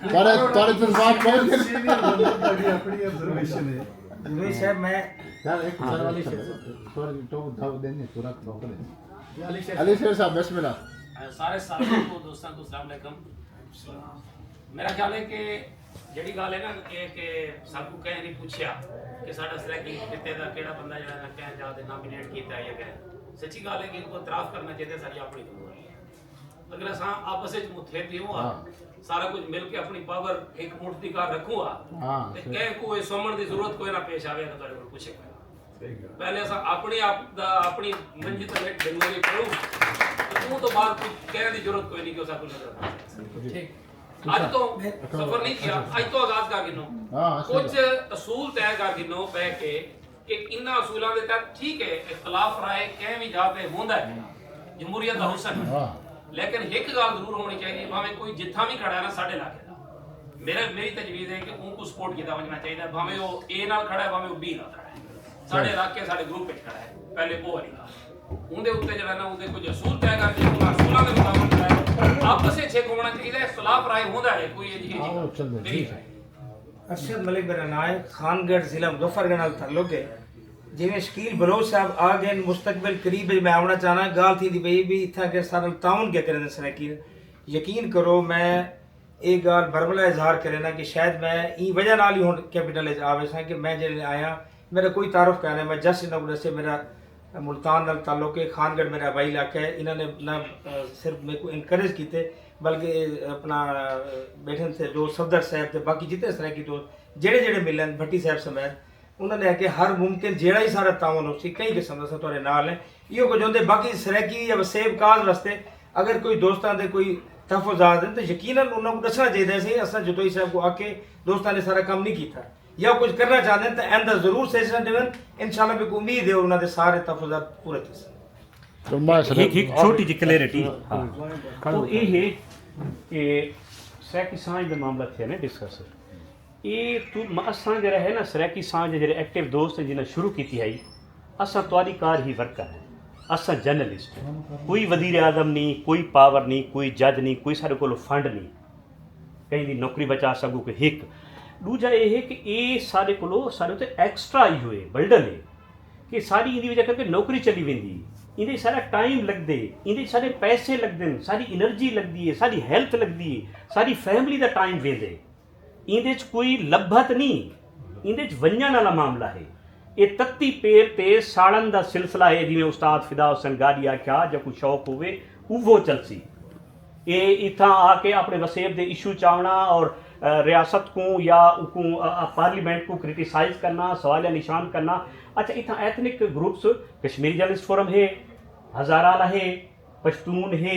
ਤੁਹਾਡੇ ਜਜ਼ਬਾਤ ਬਹੁਤ सीनियर बंदा ताकि अपनी ऑब्जर्वेशन है जी साहब मैं यार एक सर वाली सॉरी तो दाव देने पूरा रोक ले अली शेर साहब बिस्मिल्लाह सारे साथियों को दोस्तों को अस्सलाम वालेकुम। मेरा ख्याल है कि ਜਿਹੜੀ ਗੱਲ ਹੈ ਨਾ ਕਿ ਸਭ ਨੂੰ ਕਹਿ ਨਹੀਂ ਪੁੱਛਿਆ ਕਿ ਸਾਡਾ ਸਿਲੈਕਟ ਕਿਤੇ ਦਾ ਕਿਹੜਾ ਬੰਦਾ ਜਿਹੜਾ ਨਾ ਕਹਿ ਜਾ ਦੇ ਨਾਮੀਨੇਟ ਕੀਤਾ ਹੈ ਜਾਂ ਕਿ ਸੱਚੀ ਗੱਲ ਹੈ ਕਿ ਇनको ਇਤਰਾਫ करना चाहिए ਸਾਡੀ ਆਪਣੀ ਕਮਜ਼ੋਰੀ ਹੈ। ਅਗਰ ਅਸਾਂ ਆਪਸ ਵਿੱਚ ਮੁੱਠੇਤੀ ਹੋਆ ਸਾਰਾ ਕੁਝ ਮਿਲ ਕੇ ਆਪਣੀ ਪਾਵਰ ਇੱਕ ਮੁੱਠ ਦੀ ਕਾਰ ਰੱਖੂਆ ਤੇ ਕਹਿ ਕੋਈ ਸਮਣ ਦੀ ਜ਼ਰੂਰਤ ਕੋਈ ਨਾ ਪੇਸ਼ ਆਵੇ ਤਾਂ ਤੁਹਾਡੇ ਕੋਲ ਪੁੱਛੇ ਪਹਿਲੇ ਅਸਾਂ ਆਪਣੇ ਆਪ ਦਾ ਆਪਣੀ ਮੰਜ਼ਿਲ ਤੇ ਡਿਲੀਵਰੀ ਕਰੂ ਉਹ ਤੋਂ ਬਾਅਦ ਕਹਿਣ ਦੀ ਜ਼ਰੂਰਤ ਕੋਈ ਨਹੀਂ ਕਿ ਉਸਾ ਕੋਲ ਨਜ਼ਰ ਠੀਕ ਅੱਜ ਤੋਂ ਸਫਰ ਨਹੀਂ ਕੀਤਾ ਅੱਜ ਤੋਂ ਆਗਾਜ਼ ਕਰ ਗਿਨੋ ਕੁਝ ਅਸੂਲ ਤੈਅ ਕਰ ਗਿਨੋ ਬਹਿ ਕੇ ਕਿ ਇਨ੍ਹਾਂ ਅਸੂਲਾਂ ਦੇ ਤਹਿਤ ਠੀਕ ਹੈ ਇਖਤਲਾਫ ਰਾਏ ਕਹਿ ਵੀ ਜਾ ਤੇ ਹੁੰਦਾ ਹੈ ਜਮਹੂਰੀਅਤ ਦਾ ਹੁਸਨ लेकिन एक गल जरूर होनी चाहिए भावें कोई जिथा भी खड़ा है ना साढ़े इलाके का मेरी तजवीज़ है कि उनको सपोर्ट किया जाना चाहिए भावें वो ए नाल खड़ा है भावें वो बी नाल खड़ा है साढ़े इलाके साढ़े ग्रुप में खड़ा है पहले वो वाली गल उनके उत्ते जो है ना उनके कुछ असूल तय करके उन असूलों के मुताबिक है आपस में छेक होना चाहिए इख्तलाफ राय होता है कोई ये अरशद मलिक मेरा नाम है खानगढ़ जिला मुजफ्फरगढ़ नाल ताल्लुक है जिवें शकील बलोच साहब आ गए मुस्तकबिल करीब मैं आवना चाहना गाल थी दी पई भी इत्था के सारा ताउन क्या करें सर यकीन करो मैं ये गाल बरमला इजहार करे ना कि शायद मैं ई वजह नाल ही हुन कैपिटल आवे सा कि मैं जे आया मेरा कोई तारुफ कहना मैं जस्ट इन्होंने से मेरा मुल्तान नाल ताल्लुक है खानगढ़ मेरा भाई इलाका है इन्होंने ना सिर्फ मेरे को इनकरेज किए बल्कि अपना बैठन से जो सफदर साहब थे बाकी जितने तरह की तो जेड़े जेड़े मिलन भट्टी साहब समेत उन्होंने आके हर मुमकिन जेड़ा ही सारा तावन हो कई किस्म का तुहाडे नाल है इहो कुछ होंदे बाकी सरैकी या वसेब काज वास्ते अगर कोई दोस्तां दे कोई तहफुजात हैं तो यकीनन उन्होंने को दसना चाहिए सी असां जदोई साहब को आके दोस्तां ने सारा काम नहीं किया या कुछ करना चाहते हैं तो एंड जरूर सेशन देवन इंशाल्लाह भी उम्मीद है उन्होंने सारे तहफुजात पूरे थे एक छोटी जी क्लैरिटी तो ये है कि सरैकी सांझ दा मामला थे ना डिस्कस ये तू असां जरा है ना सरैकी सांझ जे एक्टिव दोस्त जिन्हें शुरू की है असां तुआरी कार ही वर्कर है असां जर्नलिस्ट कोई वजीर आजम नहीं कोई पावर नहीं कोई जज नहीं कोई सारे को फंड नहीं कहीं दी नौकरी बचा सकूँ कि एक दूजा ये है कि ये सारे को सारे तो एक्स्ट्रा आई हुए बर्डन है कि सारी इनकी वजह करके नौकरी चली वेंदी इन्हें सारा टाइम लगते इन्हें सारे पैसे लगते सारी एनर्जी लगती है सारी हैल्थ लगती है सारी फैमिली का टाइम वेंदे इहदे कोई लभत नहीं इहदे वंजण वाला मामला है ये तत्ती पेर ते साड़न का सिलसिला है जिवें उस्ताद फिदा हुसैन गारी आख्या जो कोई शौक होवे उवो चलसी ये इतना आके अपने वसेब के इशू चावना और रियासत को या पार्लीमेंट को क्रिटिसाइज करना सवाल निशान करना अच्छा इतना ethnic groups Kashmiri journalist forum है हज़ाराला है पश्तून है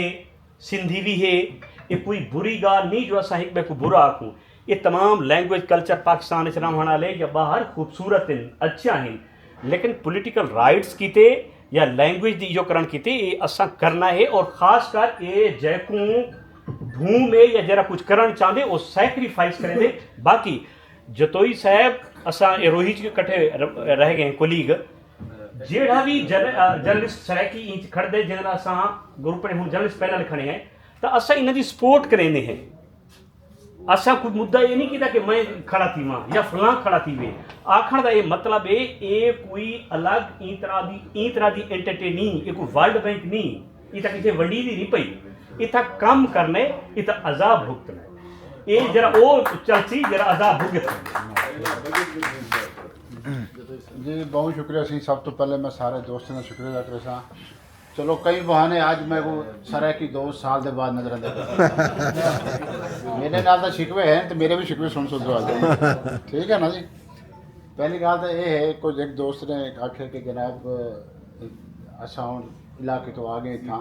सिंधी भी है ये कोई बुरी गाल नहीं जो असा एक को बुरा आखूँ ये तमाम लैंग्वेज कल्चर पाकिस्तान रहने वाले या बाहर खूबसूरत हैं अच्छा हैं लेकिन पॉलिटिकल राइट्स किते या लैंग्वेज की इजोकरण किते ये असा करना है और ख़ास कर ये जैकू भूम में या जरा कुछ करना चाहते वो सैक्रीफाइस करेंगे बाकी जतोई साहब असा रोहित के कट्ठे रह गए कोलीग जेड़ा भी जर्नलिस्ट सरैकी इंच खड़े जिन्हें असा ग्रुप ने हम जर्नलिस्ट पैनल खड़े हैं तो असा इन्हों की सपोर्ट करेंगे हैं असा कोई मुद्दा ये नहीं किया कि मैं खड़ा थी वहाँ या फलां खड़ा थी वे आखण का ये मतलब है ये कोई अलग ई तरह की एंटरटेन नहीं ये कोई वर्ल्ड बैंक नहीं इतना किसी वंडी दी नहीं पई इतना कम करने इतना अजाब भुगतना ये जरा वो चलसी जरा अजाब भुगत जी बहुत शुक्रिया सी सब तो पहले मैं सारे दोस्तों का शुक्रिया अदा करे सा चलो कई बहाने आज मैं वो सरैकी 2 साल के बाद नजर आते मेरे नाल तो शिकवे हैं तो मेरे भी शिकवे सुन दो ठीक है ना जी पहली गल तो ये है कुछ एक दोस्त ने आखे कि जनाब असा हूँ इलाके तो आ गए इतना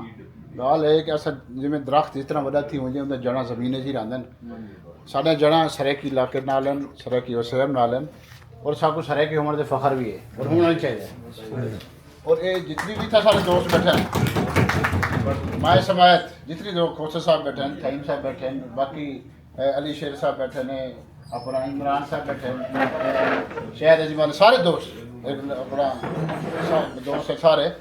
गल है कि अस जिमें दरख्त जिस तरह वड्डा थी होंगे उनके जड़ा जमीन च रहंदे साढ़े जड़ा सरैकी इलाके नाल सरैकी वसेब नाल और सब कुछ सरैकी होने से फखर भी है और होना चाहिए और ये जितनी भी था सारे दोस्त बैठे हैं माए समायत जितनी लोग खोसा साहब बैठे हैं थईम साहब बैठे हैं बाकी अली शेर साहब बैठे हैं अपना इमरान साहब बैठे हैं शहर अजमान सारे दोस्त अपना दोस्त है सारे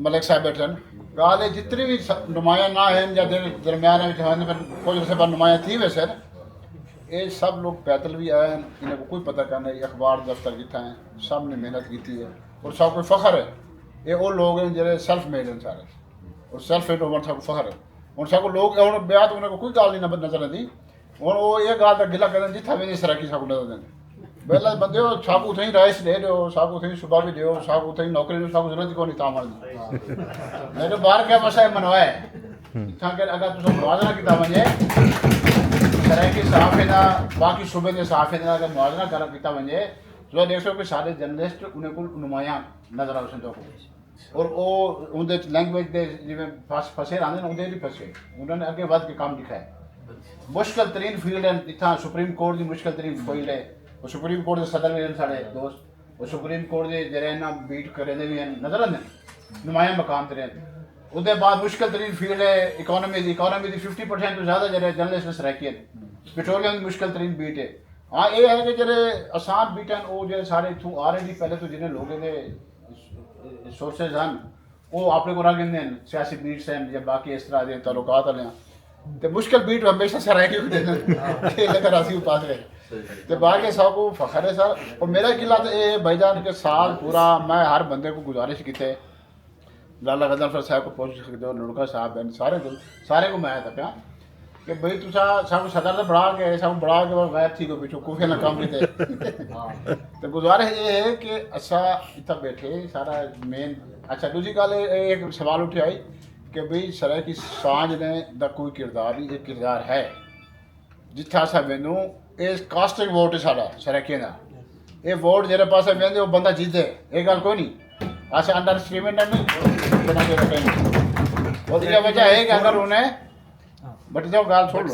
मलिक साहब बैठे हैं गाल है जितनी भी नुमाया ना है या दरम्यान में कुछ से पर नुमाया थी वैसे न, ये सब लोग पैदल भी आए हैं, इन्हें कोई पता करना है अखबार दफ्तर जितना है सब ने मेहनत की है और सब कोई फ़ख्र है। ये वो लोग हैं जो सेल्फ मेड हैं सारे और सेल्फ मेड होने सब फ़ख्र है उन सब लोग और ब्याह तो उन्हें कोई गाल नहीं नजर आती और वो ये गाल का गिला करें जितना भी इस तरह की सब नजर दें पहला बंदे हो साकू थे राइस दे दो साकू थे सुबह भी दो साकू थे नौकरी में साकू जरूरत को नहीं तामल मेरे बाहर क्या मसा है मनवाए अगर तुम मुआवजा किया वजे तरह के साफ है ना बाकी सूबे के साफ है ना अगर मुआवजा कर किया वजे तो देखो कि सारे जर्नलिस्ट उन्हें को नुमाया नजर आ सकते और वो उनके लैंग्वेज के जिम्मे फसे रहते हैं उन्हें भी फसे उन्होंने अगे वध के काम लिखा है मुश्किल तरीन फील्ड है इतना सुप्रीम कोर्ट की मुश्किल तरीन फील्ड है और सुप्रीम कोर्ट के सदर भी हैं साढ़े दोस्त और सुप्रीम कोर्ट के जरे ना बीट करें भी हैं नजर आते नुमाया मकाम ते उसके बाद मुश्किल तरीन फील्ड है इकोनॉमी की 50% तो ज़्यादा जरे जर्नलिस्ट रखी है पेट्रोलियम की मुश्किल तरीन बीट है। हाँ ये है कि जरे आसान बीट हैं वो जो सारे इतों आ रहे पहले तो जिन्हें लोगों के सोर्सेज हैं वो अपने को रख देंगे सियासी बीट्स हैं या बाकी इस तरह के ताल्लुकात वाले तो मुश्किल बीट हमेशा सराय की लेकर आसी पास है तो बाकी सब को फखर है सर और मेरा गिला तो ये भाईजान के साल पूरा मैं हर बंदे को गुजारिश की थे लाला गदनफर साहब को पहुँच सकते हो लुड़का साहब हैं सारे को मैं था कि भाई तुसा सब सदर से बढ़ा के सब बढ़ा के गैर थी को पीछे कुफे ना काम थे तो गुजारिश ये है कि असा इतना बैठे सारा मेन अच्छा दूसरी गल एक सवाल उठे आई कि भाई सर की सांझ ने दा कोई किरदार नहीं एक किरदार है जिथे असा मैनू ये कास्टिंग वोट है सारा सराकी का ये वोट जेरे पास वेंदे वो बंदा जीते ये गल कोई नहीं अच्छा अंडर एस्टिमेट नहीं और इसकी वजह है कि अगर उन्हें बट जाओ गाल छोड़ लो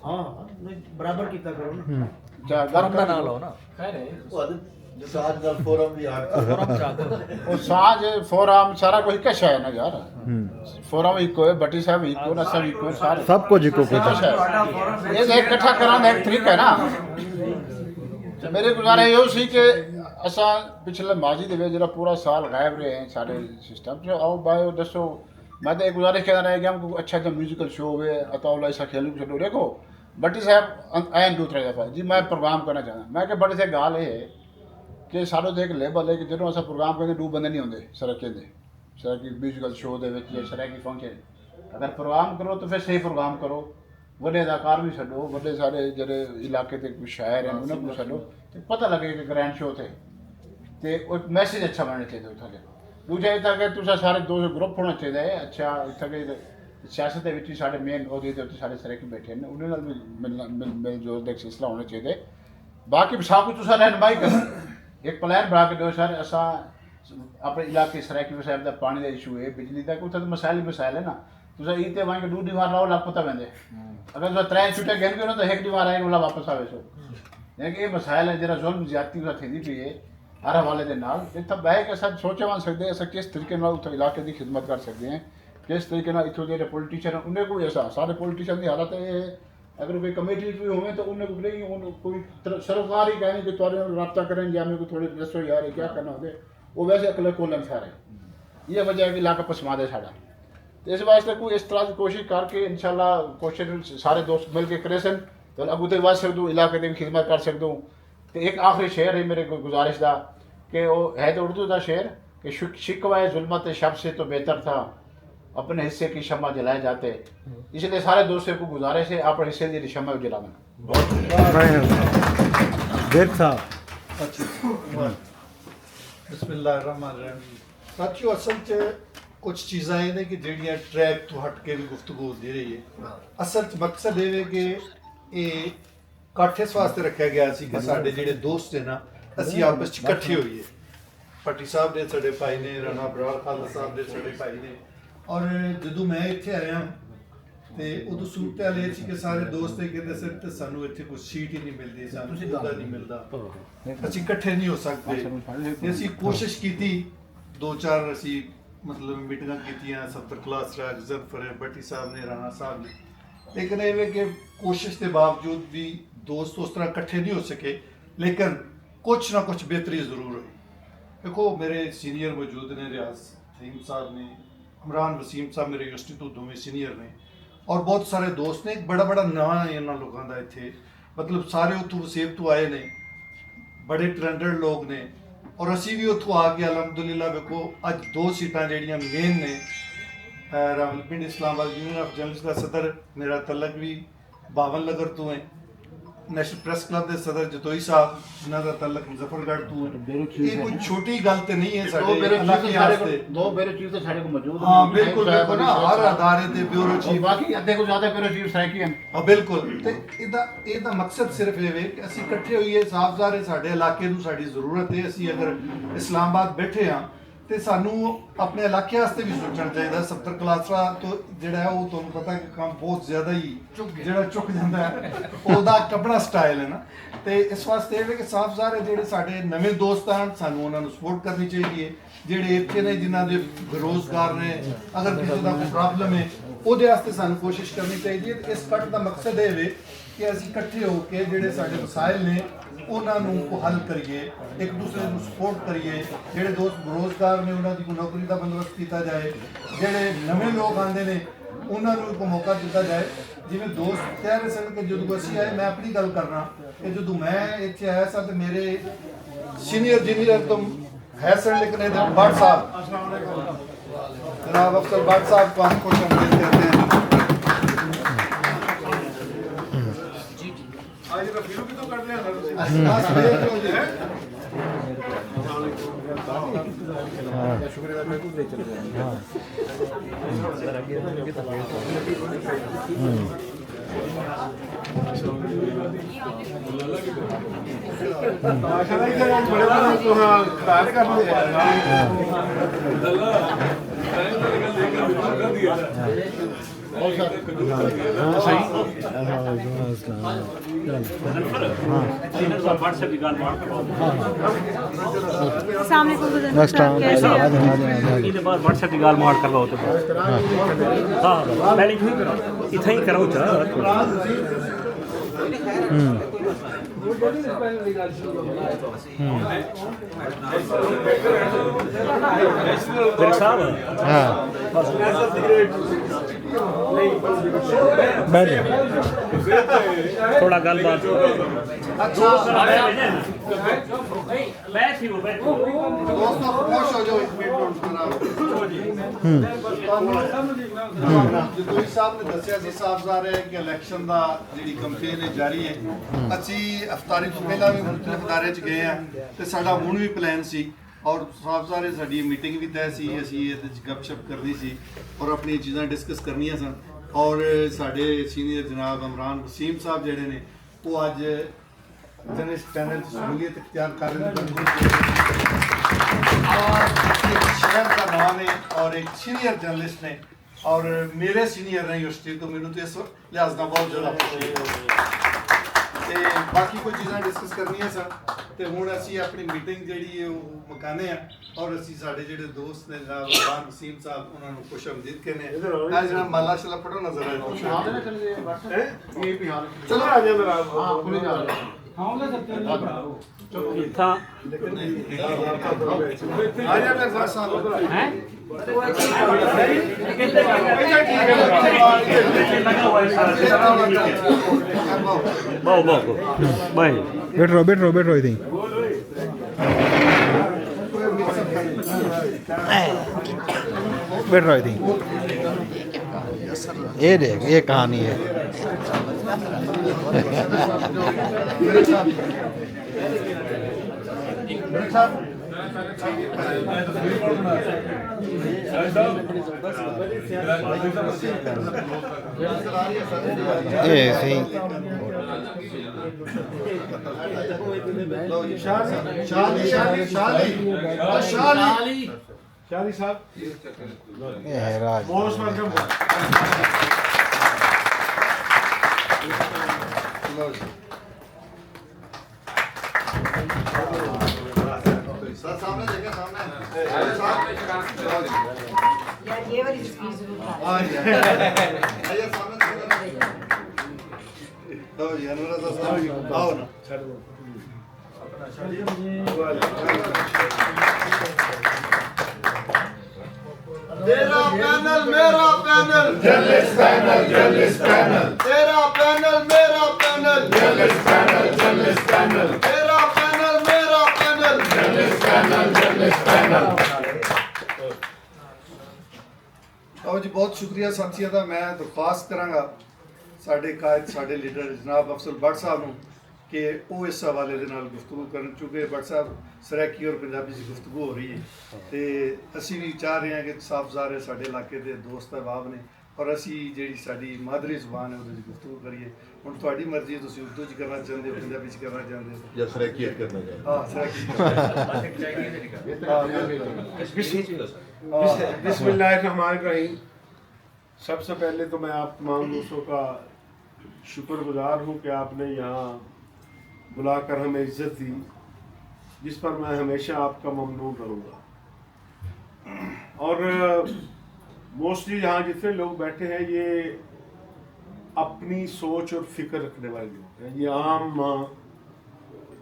हाँ बराबर कितना करो ना गल ना लो ना साथ गल फोरम भी और साज फोरम सारा कोई कैसा है ना यार फोरम इको है बटी साहब इको ना सब इको सारे सब कुछ इको ये देख इकट्ठा कराने एक तरीका है ना मेरे गुजारे यो सी कि असा पिछले माजी दे जरा पूरा साल गायब रहे हैं सारे सिस्टम जो आओ बायो दसो मैं तो एक गुजारिश कहना रह गया हमको अच्छा जो म्यूजिकल शो हुए अताउल्ला ऐसा खेलू चलो देखो बटी साहब आयन दूसरा दफा जी मैं प्रोग्राम करना चाहता मैं कि बड़े से गाल है कि साडो तो एक लेबल है कि जो असा प्रोग्राम करते दो बंदे नहीं होंगे सड़क के सड़क की म्यूजिकल शो के सड़क की फंक्शन अगर प्रोग्राम करो तो फिर सही प्रोग्राम करो वड्डे अदाकार भी छो वड्डे सारे जेडे इलाके के कुछ शायर हैं उन्हें को छो तो पता लगे कि ग्रैंड शो थे तो एक मैसेज अच्छा बनना चाहिए उत्थे दूजा इतना कि तुसा सारे दो ग्रुप होना चाहिए अच्छा इतना कि सियासत के साढ़े मेन अहदे के सारे सरेकी बैठे हैं उन्हें भी मिल जोल का सिलसिला होना चाहिए बाकी सब कुछ तुसा रहनुमाई कर एक प्लान बना के दो सर असा अपने इलाके सराकी वसाइल का पानी का इशू है बिजली का उत्थे तो मसाइल ही मसाइल है ना तुसा इतने वहीं दूर दीवार लाओ लग पता वेंदे अगर तुसा 3 छुट्टियां गिन के तो एक दीवार आएगी वाला वापस आवे सो यानी कि ये मसाइल है जरा जुल्म ज्यादती उसा थी पी है हर हवाले के नाल इतना बह के सब सोचे वन सकते अस किस तरीके उत्थे इलाके की खिदमत कर सकते हैं किस तरीके इतों जो पॉलिटिशियन उन्हें कोई ऐसा सारे पॉलिटिशियन की हालत ये है अगर कोई कमेटी भी हो तो उन्हें को नहीं कोई सरोकार ही कहने कि तुम रब्ता करें या हमें कोई थोड़े दसो यार क्या करना होते वो वैसे अकले कोलन सारे ये वजह है कि इलाका पसमा दे साढ़ा तो इस वास्ते कोई इस तरह की कोशिश करके इंशाल्लाह कोशिश सारे दोस्त मिल के करे सन तो अगू तो वध सकूँ इलाके की भी खिदमत कर सकूँ तो एक आखिरी शेर है मेरे गुजारिश का कि वो है तो उर्दू का शेर कि शिकवा जुल्मत शब से तो बेहतर था अपने हिस्से की शम्मा जलाए जाते इसलिए सारे दोस्तों को गुजारिश है अपने हिस्से की शम्मा जलाना बिस्मिल्लाहिर्रहमानिर्रहीम साथियों असल च कुछ चीज़ां ये ने कि जड़ियां ट्रैक तो हट के भी गुफ्तगू होती रही है असल च मकसद ये कि ये इकट्ठ इस वास्ते रखा गया सी कि साडे जेडे दोस्त है ना असी आपस च इकट्ठे होइए भट्टी साहब ने साडे भाई ने राणा बराड़ खालसा साहब ने साडे भाई ने और जदों मैं इत्थे आया ते उदों सूरत हाल ये सी कि सारे दोस्त कहते सर ते सानू इत्थे कोई सीट ही नहीं मिलदी सानू उहदा नहीं मिलदा असी इकट्ठे नहीं हो सकते ते असी कोशिश कीती 2-4 असी मतलब मीटिंगां कीतियां सफर क्लास राज जफर भट्टी साहब ने राणा साहब ने लेकिन ये कि कोशिश के बावजूद भी दोस्त उस तरह इकट्ठे नहीं हो सके लेकिन कुछ ना कुछ बेहतरी ज़रूर हुई देखो मेरे सीनियर मौजूद ने रियाज सलीम साहब ने इमरान वसीम साहब मेरे यूनिवर्सिटी तो दोवें सीनियर ने और बहुत सारे दोस्त ने एक बड़ा बड़ा ਨਾਂ है इन्होंने लोगों का इतने मतलब सारे उतों वसेब तो आए ने बड़े टैलेंटेड लोग ने और असी भी उतों आके अलहमदुलिल्लाह देखो अज 2 सीटां ਜਿਹੜੀਆਂ मेन ने Rawalpindi Islamabad union of journalist का सदर मेरा तलक भी 52 नगर तो है नेशनल प्रेस क्लब के सदर जतोई साहब जिन्हों का तलक मुजफ्फरगढ़ तो है ये कोई छोटी गल तो नहीं है साडे इलाके वास्ते दो ब्यूरो चीफ तो सारे को मौजूद हाँ बिल्कुल देखो ना हर अदारे दे ब्यूरो चीफ बाकी अद्धे को ज्यादा ब्यूरो चीफ सैकी हैं हाँ बिल्कुल ते ਇਹਦਾ मकसद सिर्फ ਇਹ ਵੇ ਕਿ ਅਸੀਂ ਇਕੱਠੇ ਹੋਈਏ ਸਾਫ਼ ਜ਼ਾਹਰ ਸਾਡੇ ਇਲਾਕੇ ਨੂੰ ਸਾਡੀ ਜ਼ਰੂਰਤ ਹੈ ਅਸੀਂ ਅਗਰ ਇਸਲਾਮਾਬਾਦ ਬੈਠੇ ਹਾਂ ਤੇ ਸਾਨੂੰ ਆਪਣੇ ਇਲਾਕੇ ਵਾਸਤੇ ਵੀ ਸੋਚਣਾ ਚਾਹੀਦਾ 70 ਕਲਾਸਰਾ ਤੋਂ ਜਿਹੜਾ ਹੈ ਉਹ ਤੁਹਾਨੂੰ ਪਤਾ ਕਿ ਕੰਮ ਬਹੁਤ ਜ਼ਿਆਦਾ ਹੀ ਜਿਹੜਾ ਚੁੱਕ ਜਾਂਦਾ ਹੈ ਉਹਦਾ ਆਪਣਾ ਸਟਾਈਲ ਹੈ ਨਾ ਤੇ ਇਸ ਵਾਸਤੇ ਇਹ ਵੇ ਕਿ ਸਾਫ਼ ਜ਼ਾਹਰ ਜਿਹੜੇ ਸਾਡੇ ਨਵੇਂ ਦੋਸਤ ਹਨ ਸਾਨੂੰ ਉਹਨਾਂ ਨੂੰ ਸਪੋਰਟ ਕਰਨੀ ਚਾਹੀਦੀ ਹੈ ਜਿਹੜੇ ਇੱਥੇ ਨੇ ਜਿਨ੍ਹਾਂ ਦੇ ਬੇਰੁਜ਼ਗਾਰ ਨੇ ਅਗਰ ਕਿਸੇ ਦਾ ਕੋਈ ਪ੍ਰੋਬਲਮ ਹੈ ਉਹਦੇ ਵਾਸਤੇ ਸਾਨੂੰ ਕੋਸ਼ਿਸ਼ ਕਰਨੀ ਚਾਹੀਦੀ ਹੈ ਇਸ ਕੱਟ ਦਾ ਮਕਸਦ ਇਹ ਵੇ ਕਿ ਅਸੀਂ ਇਕੱਠੇ ਹੋ ਕੇ ਜਿਹੜੇ ਸਾਡੇ ਮਸਾਇਲ ਨੇ ਉਹਨਾਂ ਨੂੰ ਹੱਲ ਕਰੀਏ ਇੱਕ ਦੂਸਰੇ ਨੂੰ ਸਪੋਰਟ ਕਰੀਏ ਜਿਹੜੇ ਦੋਸਤ ਬੇਰੁਜ਼ਗਾਰ ਨੇ ਉਹਨਾਂ ਦੀ ਕੋਈ ਨੌਕਰੀ ਦਾ ਬੰਦੋਬਸਤ ਕੀਤਾ ਜਾਏ ਜਿਹੜੇ ਨਵੇਂ ਲੋਕ ਆਉਂਦੇ ਨੇ ਉਹਨਾਂ ਨੂੰ ਕੋਈ ਮੌਕਾ ਦਿੱਤਾ ਜਾਏ ਜਿਵੇਂ ਦੋਸਤ ਕਹਿ ਰਹੇ ਸਨ ਕਿ ਜਦੋਂ ਅਸੀਂ ਆਏ ਮੈਂ ਆਪਣੀ ਗੱਲ ਕਰਨਾ ਕਿ ਜਦੋਂ ਮੈਂ ਇੱਥੇ ਆਇਆ ਸਾਂ ਤੇ ਮੇਰੇ ਸੀਨੀਅਰ ਇੰਜੀਨੀਅਰ ਤੋਂ है सर लेकिन इधर भट्ट साहब जनाब अफसर भट्ट साहब को हम खुश आमदीद कहते हैं आज रफीलों की तो कर लिया व्हाट्सएप की गाल मार करवाओ तो हाँ पहले इतना ही करो थोड़ा गलबात दोस्तों खुश हो जाओ एक मिनट जदोई साहब ने दसिया सी साफ ज़ाहिर है कि इलेक्शन का जी कंपेन है जारी है असी अफतारी तो पहला भी मुख्तलिफ अदारे च गए हैं तो साडा हुण भी प्लान सी और साफ ज़ाहिर है साडी मीटिंग भी तय सी असी गपशप करनी सी और अपनी चीज़ां डिस्कस करनियां सन और साडे सीनियर जनाब इमरान वसीम साहब जिहड़े ने वो अज जर्नलिस्ट चैनल सहूलियत इख्तियार कर रहे हैं और एक शहर का नाम है और एक सीनियर जर्नलिस्ट ने और मेरे सीनियर ने यूनिवर्सिटी तो मैंने तो इस लिहाज का बहुत ज़्यादा खुशी है बाकी कोई चीज़ां डिस्कस करनियां सर तो हुण असी अपनी मीटिंग जिहड़ी है वो मुकाने हैं और असी साडे जिहड़े दोस्त ने जनाब इमरान वसीम साहब उन्हां नूं खुश आमदीद कहने हैं जनाब माला शाला पढ़ो नजर आए चलो आ जाए मेरा हां खुले जा इतना बैठ रहो इधर बैठ रहो इधर ये देख ये कहानी है ये सही शाली साहब ये है राज मोस्ट वेलकम सामने देखें सामने यार ये वाली स्पीच आइए सामने तो जी अनुराधा साहब आओ ना तेरा पैनल मेरा panel, journalist panel, journalist panel, तेरा पैनल मेरा panel, journalist panel, journalist panel, तेरा पैनल मेरा panel, journalist panel, journalist panel. आओ जी, बहुत शुक्रिया साथियों का। मैं दरख्वास्त करांगा साडे कायद, साडे लीडर जनाब अफसर भट्ट साहब नूं कि वो इस हवाले दे नाल गुफ्तगू करन, चूँकि भट्ट साहब सरैकी और पंजाबी च गुफ्तगू हो रही है तो असी भी चाह रहे हैं कि साफ ज़ाहिर है साडे इलाके दे दोस्त अहबाब ने और असी जिहड़ी साडी मादरी ज़ुबान है उहदे च गुफ्तगू करिए। हुण तुहाडी मर्जी, तुसीं उर्दू च करना चाहते हो, पंजाबी च करना चाहते हो या सरैकियत करना चाहिए। हाँ सरैकी बिस्मिल्लाहिर्रहमानिर्रहीम। सबसे पहले तो मैं आप तमाम दोस्तों का शुक्रगुजार हूँ कि आपने यहाँ बुलाकर हमें इज्जत दी, जिस पर मैं हमेशा आपका ममनून रहूँगा। और मोस्टली यहाँ जितने लोग बैठे हैं ये अपनी सोच और फिक्र रखने वाले लोग हैं, ये आम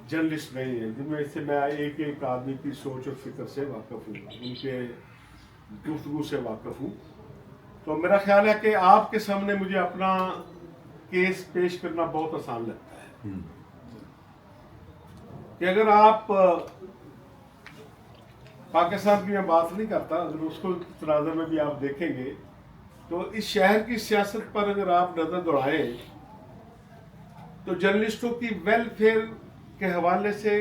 जर्नलिस्ट नहीं है जिनमें से मैं एक एक आदमी की सोच और फिक्र से वाकिफ़ हूँ, उनके गुफ्तगू से वाकिफ़ हूँ। तो मेरा ख्याल है कि आपके सामने मुझे अपना केस पेश करना बहुत आसान लगता है कि अगर आप पाकिस्तान की मैं बात नहीं करता, अगर उसको तनाज़ुर में भी आप देखेंगे तो इस शहर की सियासत पर अगर आप नज़र दौड़ाएं तो जर्नलिस्टों की वेलफेयर के हवाले से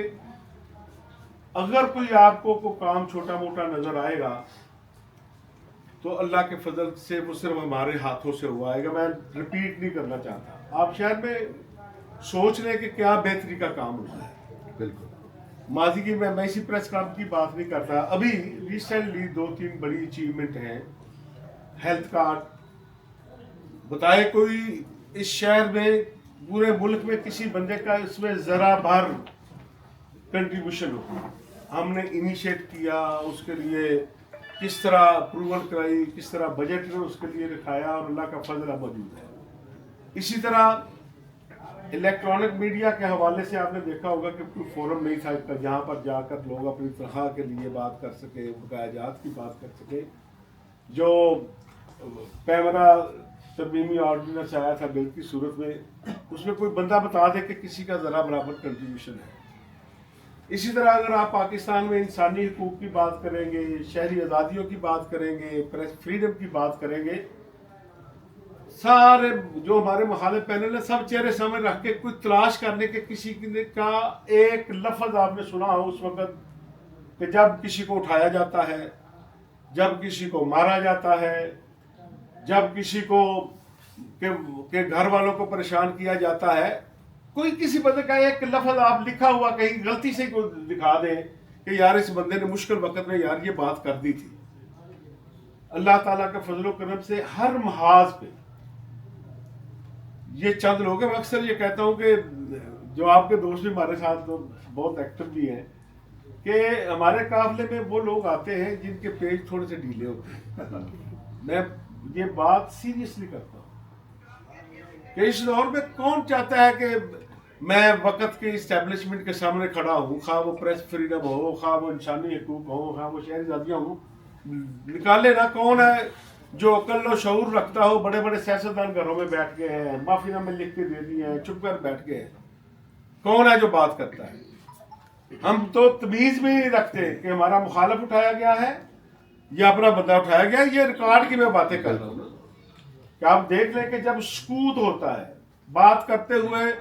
अगर कोई आपको को काम छोटा मोटा नज़र आएगा तो अल्लाह के फजल से वो सिर्फ हमारे हाथों से हुआ आएगा। मैं रिपीट नहीं करना चाहता, आप शहर में सोच लें कि क्या बेहतरी का काम हुआ है। बिल्कुल माजी की मैं इसी प्रेस क्लब की बात नहीं करता, अभी रिसेंटली 2-3 बड़ी अचीवमेंट हैं। हेल्थ कार्ड बताए कोई इस शहर में पूरे मुल्क में किसी बंदे का इसमें ज़रा भर कंट्रीब्यूशन हो, हमने इनिशिएट किया, उसके लिए किस तरह अप्रूवल कराई, किस तरह बजट में उसके लिए रखाया और अल्लाह का फजल मौजूद है। इसी तरह इलेक्ट्रॉनिक मीडिया के हवाले से आपने देखा होगा कि कोई फोरम नहीं था जहाँ पर जाकर लोग अपनी तनख्वाह के लिए बात कर सके, बकायाजात की बात कर सके। जो पैमरा तरमीमी ऑर्डिनेंस आया था बिल की सूरत में, उसमें कोई बंदा बता दे कि किसी का ज़रा बराबर कंट्रीब्यूशन है। इसी तरह अगर आप पाकिस्तान में इंसानी हकूक़ की बात करेंगे, शहरी आज़ादियों की बात करेंगे, प्रेस फ्रीडम की बात करेंगे, सारे जो हमारे मुखालिफ पैनल है सब चेहरे सामने रख के कोई तलाश करने के किसी का एक लफ्ज़ आपने सुना हो उस वक़्त कि जब किसी को उठाया जाता है, जब किसी को मारा जाता है, जब किसी को के घर वालों को परेशान किया जाता है, कोई किसी बंदे का एक लफ्ज़ आप लिखा हुआ कहीं गलती से को दिखा दें कि यार इस बंदे ने मुश्किल वक्त में यार ये बात कर दी थी। अल्लाह ताला के फजलो करम से हर महाज पे ये चंद लोग हैं। मैं अक्सर ये कहता हूँ कि जो आपके दोस्त भी हमारे साथ तो बहुत एक्टिव भी हैं कि हमारे काफिले में वो लोग आते हैं जिनके पेज थोड़े से ढीले होते हैं। मैं ये बात सीरियसली करता हूँ कि इस दौर में कौन चाहता है कि मैं वक़्त के इस्टेब्लिशमेंट के सामने खड़ा हूँ, खा वो प्रेस फ्रीडम हो, खा वो इंसानी हकूक़ हो, खा वो शहरी आज़ादियाँ हो, निकाले ना। कौन है जो अकल और शऊर रखता हो? बड़े बड़े सियासतदान घरों में बैठ गए हैं, माफीनामे लिख के दे दिए हैं, चुप कर बैठ गए हैं। कौन है जो बात करता है? हम तो तमीज़ भी नहीं रखते कि हमारा मुखालिफ उठाया गया है या अपना बंदा उठाया गया है। ये रिकॉर्ड की मैं बातें कर रहा हूँ कि आप देख लें कि जब सकूत होता है, बात करते हुए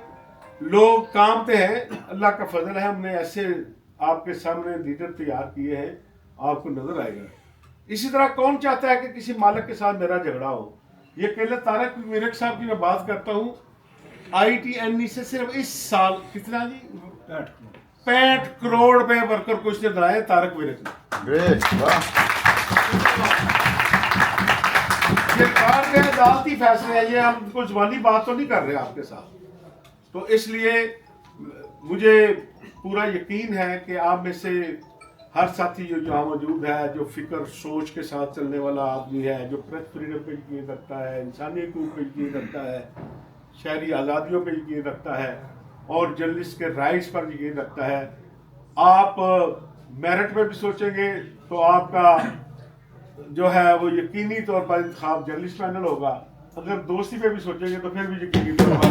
लोग कामते हैं, अल्लाह का फजल है हमने ऐसे आपके सामने लीडर तैयार किए हैं, आपको नजर आएगा। इसी तरह कौन चाहता है कि किसी मालिक के साथ मेरा झगड़ा हो? ये केवल तारक मीरक साहब की मैं बात करता हूँ। ITNE से सिर्फ इस साल कितना जी 65 करोड़ रुपए वर्कर को इसने दिलाए तारक मीरक ने। ग्रेट, वाह। ये कार के अदालती फैसले हैं, ये हम कोई जुबानी बात तो नहीं कर रहे आपके साथ। तो इसलिए मुझे पूरा यकीन है कि आप में से हर साथी जो यहाँ मौजूद है, जो फिक्र सोच के साथ चलने वाला आदमी है, जो प्रेस फ्रीडम पे यकीन रखता है, इंसानी हकूक़ पे यकीन रखता है, शहरी आज़ादियों पे यकीन रखता है और जर्नलिस्ट के राइट्स पर यकीन रखता है। आप मेरिट में भी सोचेंगे तो आपका जो है वो यकीनी तौर पर इंतखाब जर्नलिस्ट पैनल होगा। अगर दोस्ती पे भी सोचेंगे तो फिर भी यकीनी तौर पर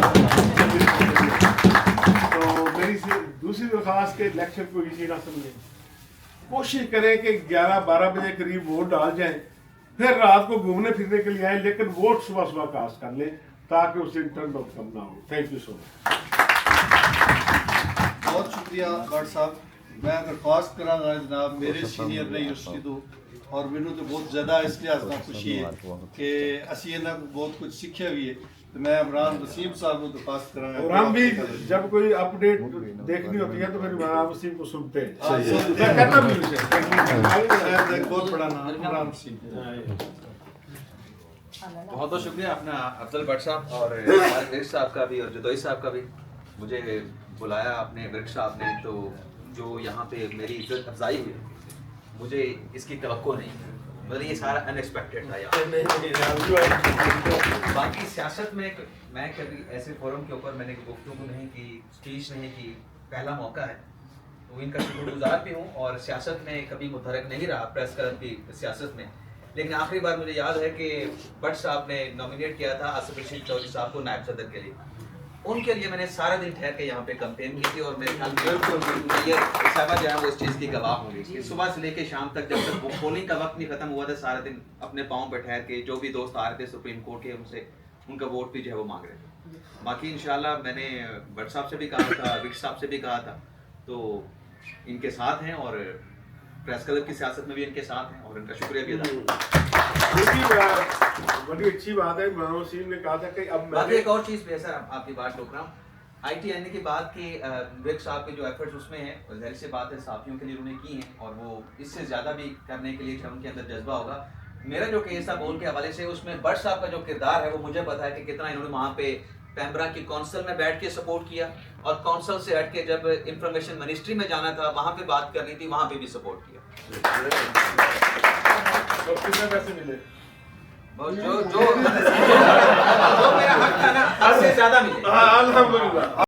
तो मेरी दूसरी दरख्वास्त के इलेक्शन को इसी ना समझें, कोशिश करें कि 11-12 बजे करीब वोट डाल जाएं, फिर रात को घूमने फिरने के लिए आए, लेकिन वोट सुबह सुबह कास्ट कर लें ताकि उससे टर्न आउट कम ना हो। Thank you so much. बहुत शुक्रिया भट्ट साहब। मैं दरख्वास्त करांगा जनाब मेरे सीनियर ने यूनिवर्सिटी तो और मैनू तो बहुत ज़्यादा इस लिहाज नाल खुशी है कि असी इन्हां को बहुत कुछ सीखा भी है। तो मैं इमरान वसीम साहब को दरख्वास्त करांगा और हम भी जब कोई अपडेट देखनी होती है तो फिर इमरान वसीम को सुनते हैं। मैं कहता भी उसे एक बहुत बड़ा नाम इमरान वसीम। बहुत बहुत शुक्रिया अपना अफजल भट्ट साहब और हमारे विरक साहब का भी और जुदोई साहब का भी। मुझे बुलाया अपने विरक साहब ने, तो जो यहाँ पे मेरी इज्जत अफजाई हुई मुझे इसकी तवक्को नहीं, मतलब ये सारा अनएक्सपेक्टेड था यार। बाकी सियासत में मैं कभी ऐसे फोरम के ऊपर मैंने गुफ्तगू नहीं की, स्पीच नहीं की, पहला मौका है, तो इनका शुक्रगुजार भी हूँ। और सियासत में कभी मुतहरक नहीं रहा, प्रेस क्लब की सियासत में, लेकिन आखिरी बार मुझे याद है कि भट्ट साहब ने नॉमिनेट किया था आसिफ रशीद चौधरी साहब को नायब सदर के लिए। उनके लिए मैंने सारा दिन ठहर के यहाँ पे कैंपेन की थी और मेरे ख्याल में ये साहबा जो है वो इस चीज़ की गवाह होंगे कि सुबह से लेके शाम तक जब तक पोलिंग का वक्त नहीं खत्म हुआ था, सारा दिन अपने पाँव पे ठहर के जो भी दोस्त आ रहे थे सुप्रीम कोर्ट के, उनसे उनका वोट भी जो है वो मांग रहे थे। बाकी इंशाल्लाह मैंने भट्ट साहब से भी कहा था, विक साहब से भी कहा था, तो इनके साथ हैं और प्रेस क्लब की सियासत में भी इनके साथ हैं और इनका शुक्रिया भी अदा। बड़ी अच्छी बात है, इमरान वसीम ने कहा था कि अब बाकी एक और चीज़ पे सर आपकी बात टोक रहा हूँ, IT आने के बाद के विक साहब के जो एफर्ट्स उसमें हैं, जाहिर सी बात है साथियों के लिए उन्होंने की हैं और वो इससे ज़्यादा भी करने के लिए उनके अंदर जज्बा होगा। मेरा जो केस था बोल के हवाले से, उसमें भट्ट साहब का जो किरदार है वो मुझे पता है कि कितना इन्होंने वहाँ पे पैम्ब्रा की कौंसिल में बैठ के सपोर्ट किया और कौंसिल से हट के जब इंफॉर्मेशन मिनिस्ट्री में जाना था, वहाँ पे बात करनी थी, वहाँ पे भी सपोर्ट किया। तो कितने पैसे मिले? जो मेरा हक था ना, उससे ज़्यादा मिले। अल्हम्दुलिल्लाह।